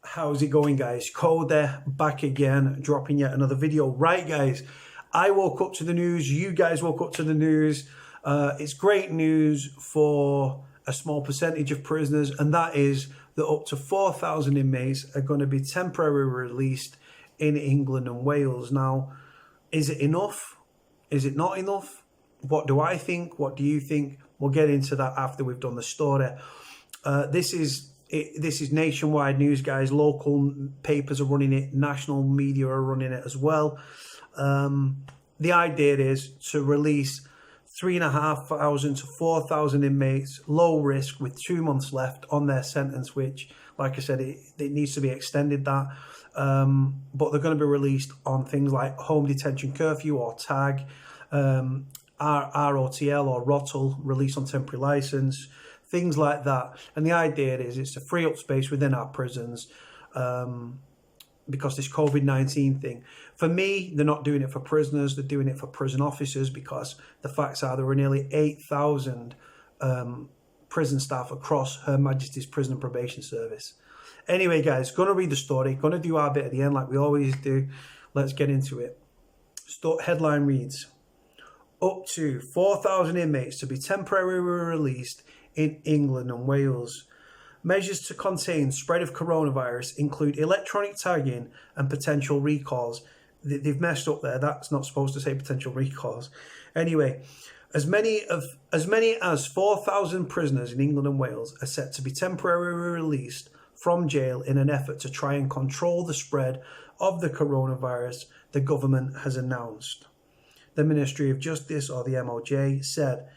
How's it going, guys? Cody back again, dropping yet another video. Right, guys, I woke up to the news. You guys woke up to the news. It's great news for a small percentage of prisoners, and that is that up to 4,000 inmates are going to be temporarily released in England and Wales. Now, is it enough? Is it not enough? What do I think? What do you think? We'll get into that after we've done the story. This is nationwide news, guys. Local papers are running it. National media are running it as well. The idea is to release 3,500 to 4,000 inmates, low risk, with 2 months left on their sentence, which, like I said, it needs to be extended that. But they're going to be released on things like home detention curfew or TAG, ROTL or ROTL, release on temporary license, things like that. And the idea is it's to free up space within our prisons because this COVID-19 thing. For me, they're not doing it for prisoners, they're doing it for prison officers, because the facts are there are nearly 8,000 prison staff across Her Majesty's Prison and Probation Service. Anyway, guys, going to read the story, going to do our bit at the end like we always do. Let's get into it. Headline reads, up to 4,000 inmates to be temporarily released in England and Wales. Measures to contain spread of coronavirus include electronic tagging and potential recalls. They've messed up there. That's not supposed to say potential recalls. Anyway, as many as 4,000 prisoners in England and Wales are set to be temporarily released from jail in an effort to try and control the spread of the coronavirus, the government has announced. The Ministry of Justice, or the MOJ, said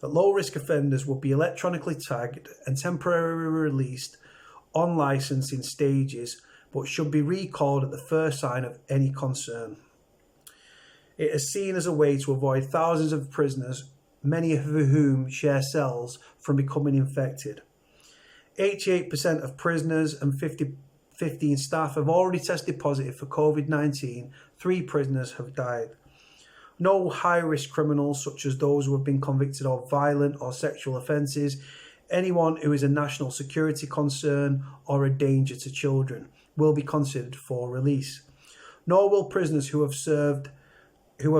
that low-risk offenders will be electronically tagged and temporarily released on licence in stages, but should be recalled at the first sign of any concern. It is seen as a way to avoid thousands of prisoners, many of whom share cells, from becoming infected. 88% of prisoners and 15 staff have already tested positive for COVID-19. 3 prisoners have died. No high-risk criminals, such as those who have been convicted of violent or sexual offences, anyone who is a national security concern or a danger to children, will be considered for release. Nor will prisoners who have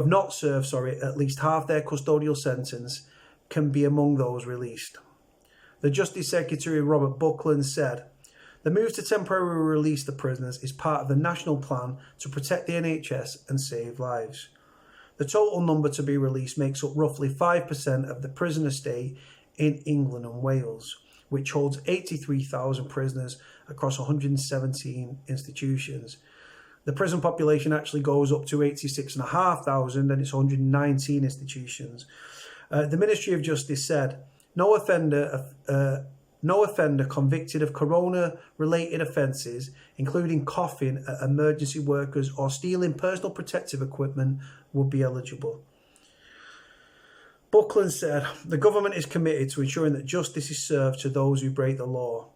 not served at least half their custodial sentence can be among those released. The Justice Secretary, Robert Buckland, said, "The move to temporarily release the prisoners is part of the national plan to protect the NHS and save lives. The total number to be released makes up roughly 5% of the prison estate in England and Wales, which holds 83,000 prisoners across 117 institutions. The prison population actually goes up to 86,500, and it's 119 institutions." The Ministry of Justice said, No offender convicted of corona-related offences, including coughing at emergency workers or stealing personal protective equipment, would be eligible. Buckland said, "The government is committed to ensuring that justice is served to those who break the law.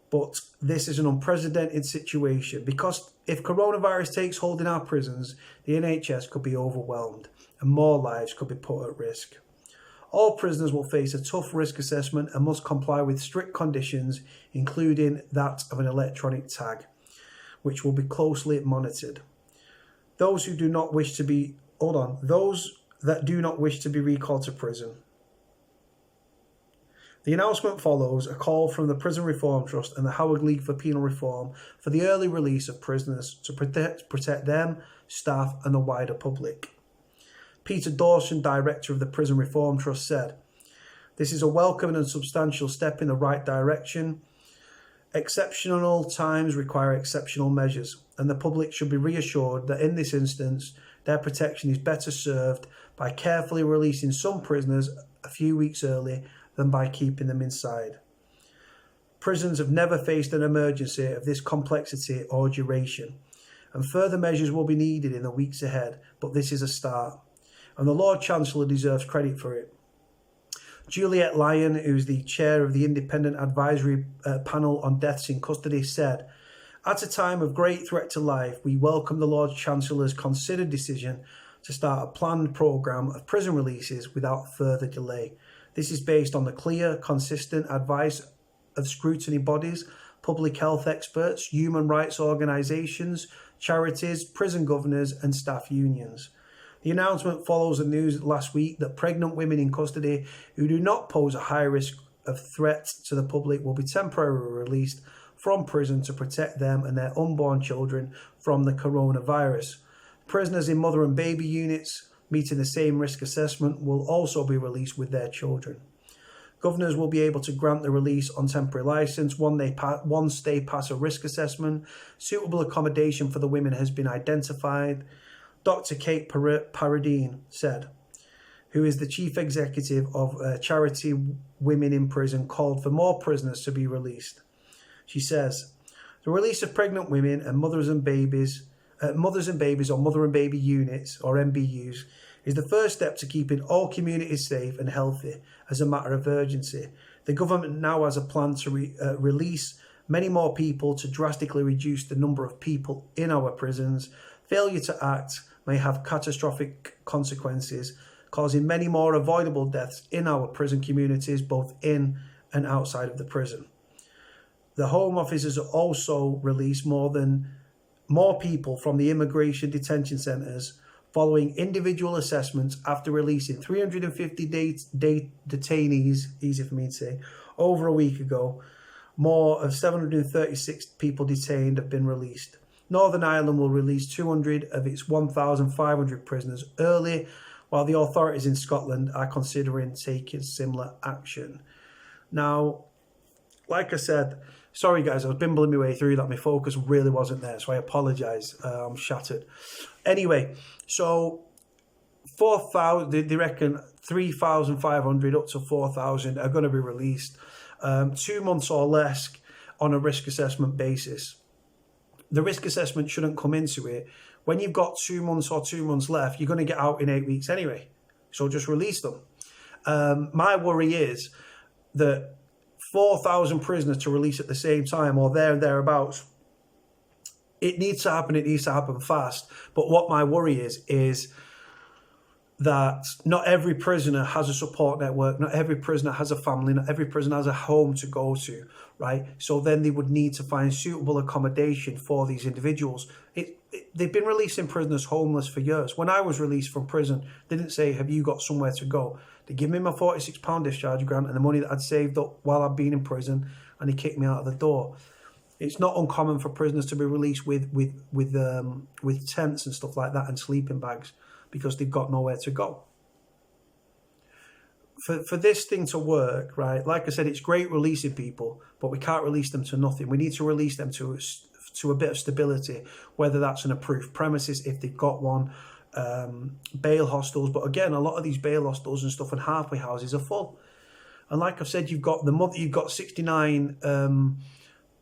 But this is an unprecedented situation, because if coronavirus takes hold in our prisons, the NHS could be overwhelmed and more lives could be put at risk. All prisoners will face a tough risk assessment and must comply with strict conditions, including that of an electronic tag, which will be closely monitored. Those that do not wish to be recalled to prison." The announcement follows a call from the Prison Reform Trust and the Howard League for Penal Reform for the early release of prisoners to protect them, staff and the wider public. Peter Dawson, director of the Prison Reform Trust, said, "This is a welcome and substantial step in the right direction. Exceptional times require exceptional measures, and the public should be reassured that in this instance, their protection is better served by carefully releasing some prisoners a few weeks early than by keeping them inside. Prisons have never faced an emergency of this complexity or duration, and further measures will be needed in the weeks ahead, but this is a start, and the Lord Chancellor deserves credit for it." Juliet Lyon, who's the chair of the Independent Advisory Panel on Deaths in Custody, said, "At a time of great threat to life, we welcome the Lord Chancellor's considered decision to start a planned programme of prison releases without further delay. This is based on the clear, consistent advice of scrutiny bodies public health experts, human rights organisations, charities, prison governors and staff unions. The announcement follows the news last week that pregnant women in custody who do not pose a high risk of threat to the public will be temporarily released from prison to protect them and their unborn children from the coronavirus. Prisoners in mother and baby units meeting the same risk assessment will also be released with their children. Governors will be able to grant the release on temporary licence once they pass a risk assessment. Suitable accommodation for the women has been identified. Dr. Kate Paradine said, who is the chief executive of charity Women in Prison, called for more prisoners to be released. She says, the release of pregnant women and mothers and babies or mother and baby units, or MBUs, is the first step to keeping all communities safe and healthy as a matter of urgency. The government now has a plan to release many more people to drastically reduce the number of people in our prisons. Failure to act may have catastrophic consequences, causing many more avoidable deaths in our prison communities, both in and outside of the prison. The Home Office has also released more people from the immigration detention centres following individual assessments after releasing 350 detainees, easy for me to say, over a week ago. More of 736 people detained have been released. Northern Ireland will release 200 of its 1,500 prisoners early, while the authorities in Scotland are considering taking similar action. Now, like I said, sorry guys, I was bimbling my way through that. My focus really wasn't there, so I apologise. I'm shattered. Anyway, so 4,000, they reckon 3,500 up to 4,000 are going to be released 2 months or less on a risk assessment basis. The risk assessment shouldn't come into it. When you've got 2 months or 2 months left, you're going to get out in 8 weeks anyway. So just release them. My worry is that 4,000 prisoners to release at the same time, or there and thereabouts, it needs to happen fast. But what my worry is that not every prisoner has a support network, not every prisoner has a family, not every prisoner has a home to go to, right? So then they would need to find suitable accommodation for these individuals. They've been releasing prisoners homeless for years. When I was released from prison, they didn't say, have you got somewhere to go? They give me my £46 discharge grant and the money that I'd saved up while I'd been in prison, and they kicked me out of the door. It's not uncommon for prisoners to be released with tents and stuff like that and sleeping bags because they've got nowhere to go. For this thing to work, right, like I said, it's great releasing people, but we can't release them to nothing. We need to release them to a bit of stability, whether that's an approved premises, if they've got one, bail hostels. But again, a lot of these bail hostels and stuff and halfway houses are full. And like I've said, you've got 69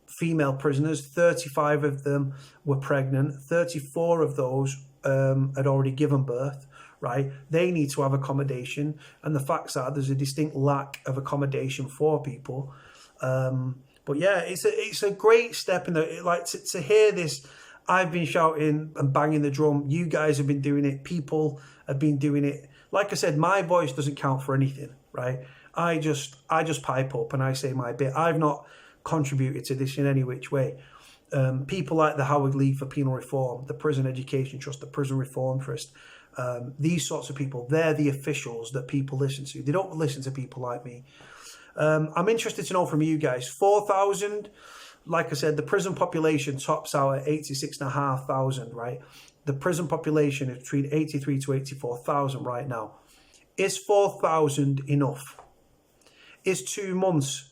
female prisoners, 35 of them were pregnant, 34 of those had already given birth, right? They need to have accommodation, and the facts are there's a distinct lack of accommodation for people. But yeah, it's a great step in the, like, to hear this. I've been shouting and banging the drum. You guys have been doing it. People have been doing it. Like I said, my voice doesn't count for anything, right? I just pipe up and I say my bit. I've not contributed to this in any which way. People like the Howard League for Penal Reform, the Prison Education Trust, the Prison Reform Trust, these sorts of people, they're the officials that people listen to. They don't listen to people like me. I'm interested to know from you guys, 4,000, like I said, the prison population tops out at 86,500, right? The prison population is between 83 to 84,000 right now. Is 4,000 enough? Is 2 months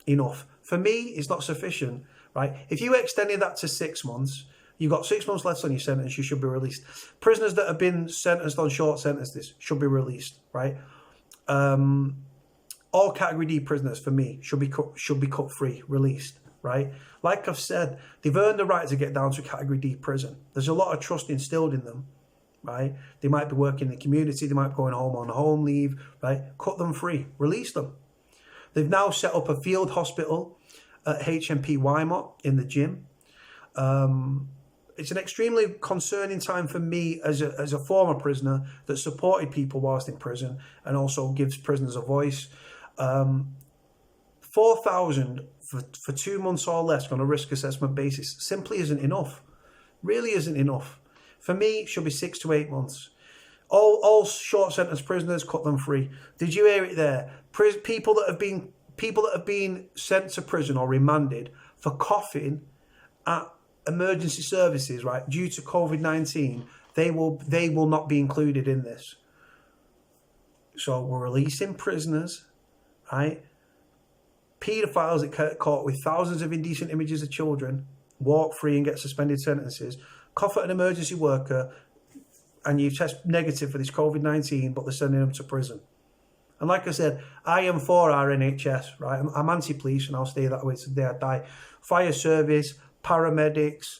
enough? For me, it's not sufficient, right? If you extended that to 6 months, you've got 6 months left on your sentence, you should be released. Prisoners that have been sentenced on short sentences should be released, right? All Category D prisoners, for me, should be cut free, released, right? Like I've said, they've earned the right to get down to a Category D prison. There's a lot of trust instilled in them, right? They might be working in the community, they might be going home on home leave, right? Cut them free, release them. They've now set up a field hospital at HMP Wymont in the gym. It's an extremely concerning time for me as a former prisoner that supported people whilst in prison and also gives prisoners a voice. 4,000 for 2 months or less on a risk assessment basis simply isn't enough. Really isn't enough. For me, it should be 6 to 8 months. All short sentence prisoners, cut them free. Did you hear it there? People that have been sent to prison or remanded for coughing at emergency services, right, due to COVID-19, they will not be included in this. So we're releasing prisoners, right? Paedophiles that get caught with thousands of indecent images of children walk free and get suspended sentences. Cough at an emergency worker, and you test negative for this COVID-19, but they're sending them to prison. And like I said, I am for our NHS, right? I'm anti-police, and I'll stay that way to the day I die. Fire service, paramedics,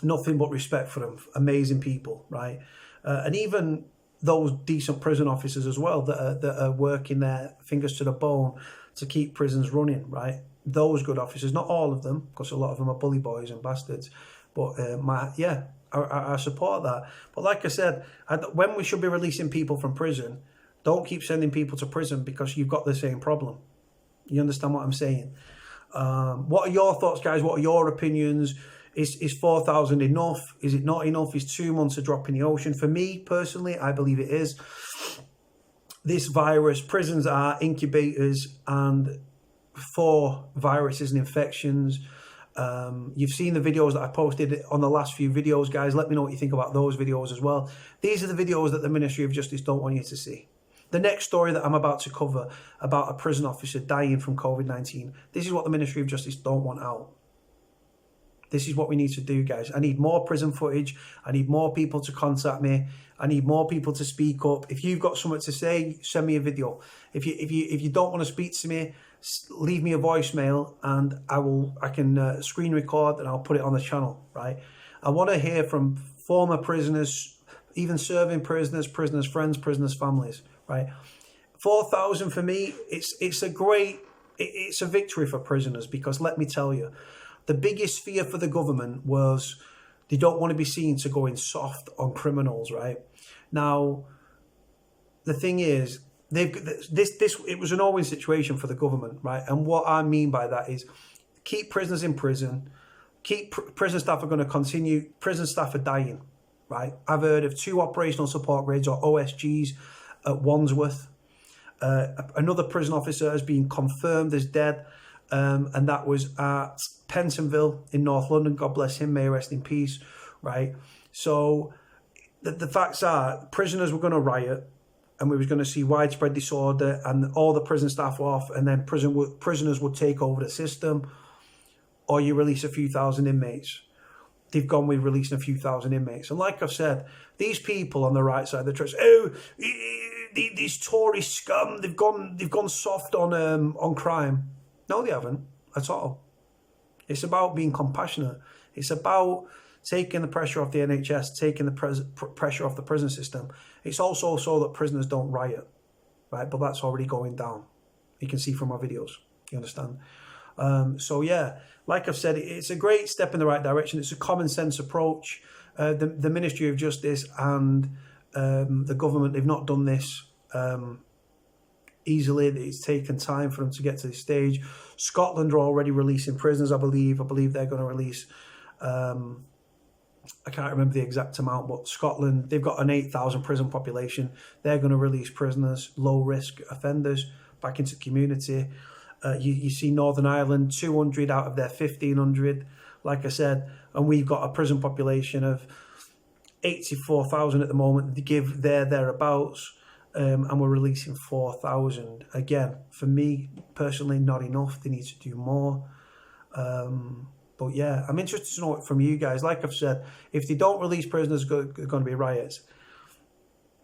nothing but respect for them. Amazing people, right? And even those decent prison officers as well that are working their fingers to the bone to keep prisons running, right? Those good officers, not all of them, because a lot of them are bully boys and bastards. But I support that. But like I said, when we should be releasing people from prison, don't keep sending people to prison because you've got the same problem. You understand what I'm saying? What are your thoughts, guys? What are your opinions? Is 4,000 enough? Is it not enough? Is 2 months a drop in the ocean? For me, personally, I believe it is. This virus, prisons are incubators and for viruses and infections. You've seen the videos that I posted on the last few videos, guys. Let me know what you think about those videos as well. These are the videos that the Ministry of Justice don't want you to see. The next story that I'm about to cover about a prison officer dying from COVID-19, this is what the Ministry of Justice don't want out. This is what we need to do, guys. I need more prison footage. I need more people to contact me. I need more people to speak up. If you've got something to say, send me a video. If you don't want to speak to me, leave me a voicemail and I can screen record and I'll put it on the channel, right? I want to hear from former prisoners, even serving prisoners, prisoners' friends, prisoners' families, right? 4,000 for me, it's a victory for prisoners, because let me tell you, the biggest fear for the government was they don't want to be seen to going soft on criminals, right? Now, the thing is, it was an always situation for the government, right? And what I mean by that is keep prisoners in prison, prison staff are going to continue, prison staff are dying, right? I've heard of 2 operational support grades or OSGs at Wandsworth. Another prison officer has been confirmed as dead, and that was at Pentonville in North London. God bless him, may he rest in peace, right? So the facts are prisoners were going to riot, and we was going to see widespread disorder and all the prison staff off, and then prisoners would take over the system, or you release a few thousand inmates. They've gone with releasing a few thousand inmates. And like I've said, these people on the right side of the tracks, these Tory scum, they've gone soft on crime. No, they haven't at all. It's about being compassionate. It's about taking the pressure off the NHS, taking the pressure off the prison system. It's also so that prisoners don't riot, right? But that's already going down. You can see from our videos. You understand? So yeah, like I've said, it's a great step in the right direction. It's a common sense approach. The Ministry of Justice and the government, they've not done this easily. It's taken time for them to get to this stage. Scotland are already releasing prisoners, I believe. I believe they're going to release, I can't remember the exact amount, but Scotland, they've got an 8,000 prison population. They're going to release prisoners, low-risk offenders, back into the community. You see Northern Ireland, 200 out of their 1,500, like I said, and we've got a prison population of 84,000 at the moment. They give thereabouts, and we're releasing 4,000. Again, for me, personally, not enough. They need to do more. But yeah, I'm interested to know it from you guys. Like I've said, if they don't release prisoners, there are going to be riots.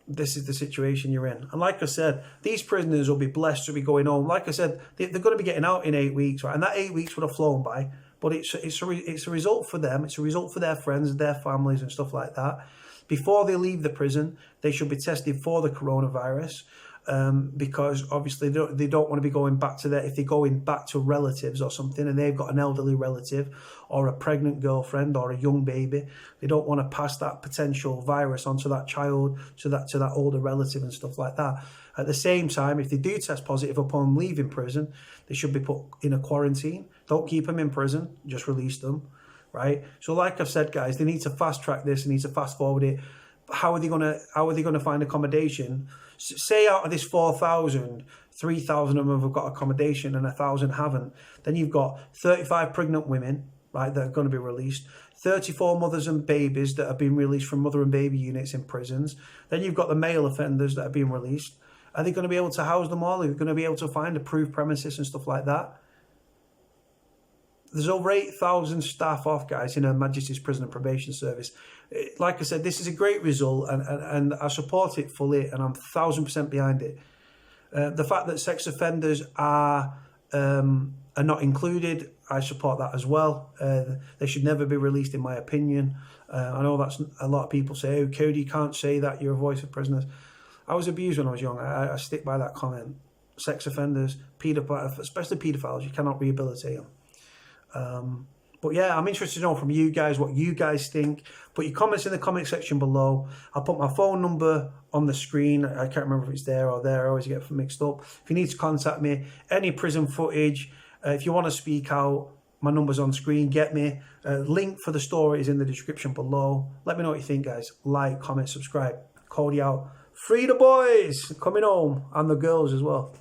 This is the situation you're in. And like I said, these prisoners will be blessed to be going home. Like I said, they're going to be getting out in 8 weeks, right? And that 8 weeks would have flown by. But it's a result for them. It's a result for their friends, their families and stuff like that. Before they leave the prison, they should be tested for the coronavirus. because obviously they don't want to be going back to if they're going back to relatives or something, and they've got an elderly relative or a pregnant girlfriend or a young baby. They don't want to pass that potential virus onto that child, to that older relative and stuff like that. At the same time, if they do test positive upon leaving prison, they should be put in a quarantine. Don't keep them in prison, just release them, right? So like I've said, guys, they need to fast track this. They need to fast forward it. How are they gonna find accommodation? Say out of this 4,000, 3,000 of them have got accommodation and 1,000 haven't. Then you've got 35 pregnant women, right, that are going to be released. 34 mothers and babies that have been released from mother and baby units in prisons. Then you've got the male offenders that are being released. Are they going to be able to house them all? Are they going to be able to find approved premises and stuff like that? There's over 8,000 staff off, guys, in Her Majesty's Prison and Probation Service. Like I said, this is a great result, and I support it fully, and I'm 1,000% behind it. The fact that sex offenders are not included, I support that as well. They should never be released, in my opinion. I know that's a lot of people say, "Oh, Cody, you can't say that. You're a voice of prisoners." I was abused when I was young. I stick by that comment. Sex offenders, especially paedophiles, you cannot rehabilitate them. But yeah, I'm interested to know from you guys what you guys think. Put your comments in the comment section below. I'll put my phone number on the screen. I can't remember if it's there or there. I always get mixed up. If you need to contact me, any prison footage, if you want to speak out, my number's on screen. Get me. Link for the story is in the description below. Let me know what you think, guys. Like, comment, subscribe. Cody out. Free the boys coming home, and the girls as well.